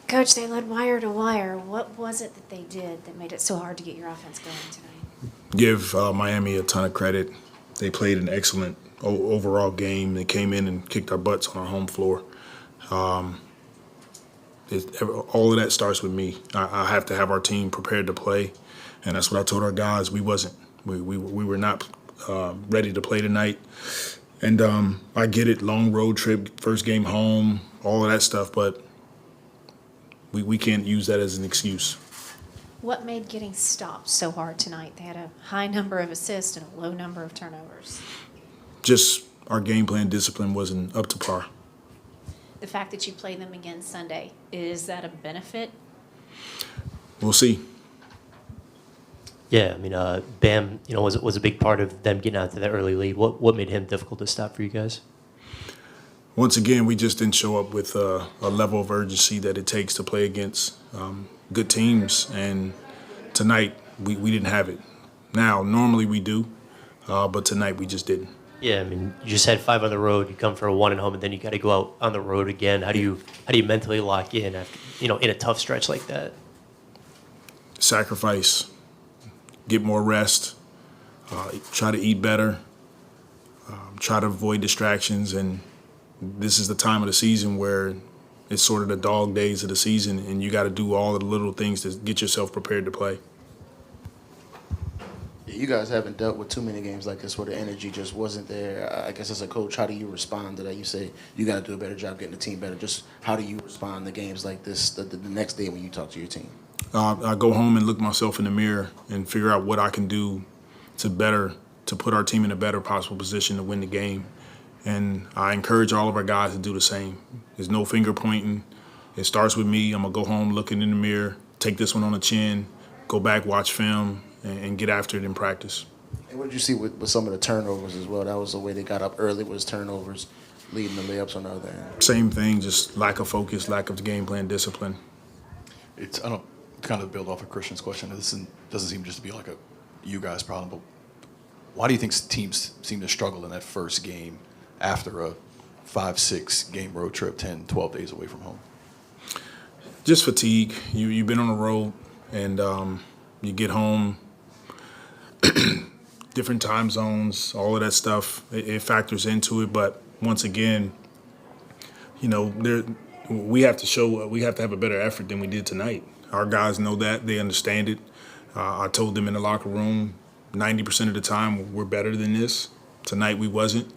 Coach, they led wire to wire. What was it that they did that made it so hard to get your offense going tonight? Give Miami a ton of credit. They played an excellent overall game. They came in and kicked our butts on our home floor. All of that starts with me. I have to have our team prepared to play, and that's what I told our guys. We wasn't. We were not ready to play tonight. And I get it, long road trip, first game home, all of that stuff, but we can't use that as an excuse. What made getting stopped so hard tonight? They had a high number of assists and a low number of turnovers. Just our game plan discipline wasn't up to par. The fact that you play them again Sunday, is that a benefit? We'll see. Yeah, I mean, Bam, was a big part of them getting out to that early lead. What made him difficult to stop for you guys? Once again, we just didn't show up with a level of urgency that it takes to play against good teams. And tonight, we didn't have it. Now, normally we do, but tonight we just didn't. Yeah, I mean, you just had 5 on the road. You come for a 1 at home, and then you got to go out on the road again. How do you mentally lock in after, in a tough stretch like that? Sacrifice, get more rest, try to eat better, try to avoid distractions. And this is the time of the season where it's sort of the dog days of the season, and you got to do all of the little things to get yourself prepared to play. You guys haven't dealt with too many games like this where the energy just wasn't there. I guess as a coach, how do you respond to that? You say you got to do a better job getting the team better. Just how do you respond to games like this the next day when you talk to your team? I go home and look myself in the mirror and figure out what I can do to put our team in a better possible position to win the game. And I encourage all of our guys to do the same. There's no finger pointing. It starts with me. I'm going to go home looking in the mirror, take this one on the chin, go back, watch film, and get after it in practice. And what did you see with some of the turnovers as well? That was the way they got up early, was turnovers, leading the layups on the other end. Same thing, just lack of focus, lack of game plan discipline. I don't kind of build off of Christian's question. This doesn't seem just to be like a you guys problem, but why do you think teams seem to struggle in that first game after a 5-6 game road trip, 10, 12 days away from home? Just fatigue. You've been on the road, and you get home, different time zones, all of that stuff, it factors into it. But once again, we have to have a better effort than we did tonight. Our guys know that. They understand it. I told them in the locker room, 90% of the time we're better than this. Tonight we wasn't,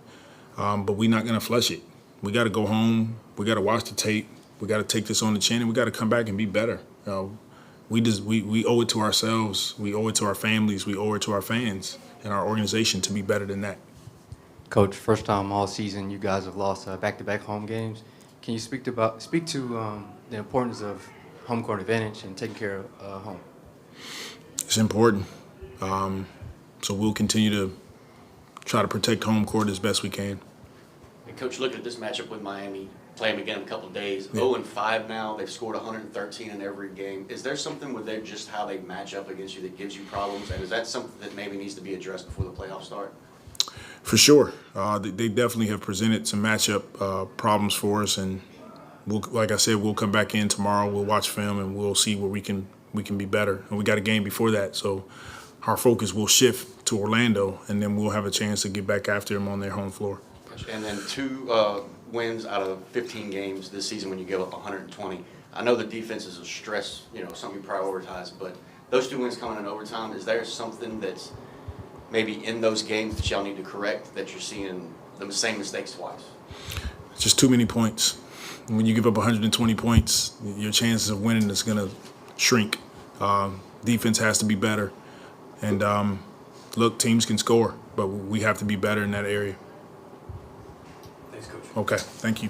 but we're not going to flush it. We got to go home. We got to watch the tape. We got to take this on the chin, and we got to come back and be better. We owe it to ourselves. We owe it to our families. We owe it to our fans and our organization to be better than that. Coach, first time all season you guys have lost back-to-back home games. Can you speak to the importance of home court advantage and taking care of home? It's important. So we'll continue to try to protect home court as best we can. And Coach, looking at this matchup with Miami, play them again in a couple of days. Yeah. 0-5 now. They've scored 113 in every game. Is there something with just how they match up against you that gives you problems? And is that something that maybe needs to be addressed before the playoffs start? For sure. They definitely have presented some matchup problems for us. And like I said, we'll come back in tomorrow. We'll watch film, and we'll see where we can be better. And we got a game before that. So our focus will shift to Orlando, and then we'll have a chance to get back after them on their home floor. And then 2 wins out of 15 games this season when you give up 120. I know the defense is a stress, something you prioritize, but those 2 wins coming in overtime, is there something that's maybe in those games that y'all need to correct that you're seeing the same mistakes twice? Just too many points. When you give up 120 points, your chances of winning is going to shrink. Defense has to be better. And look, teams can score, but we have to be better in that area. Thanks, Coach. Okay, thank you.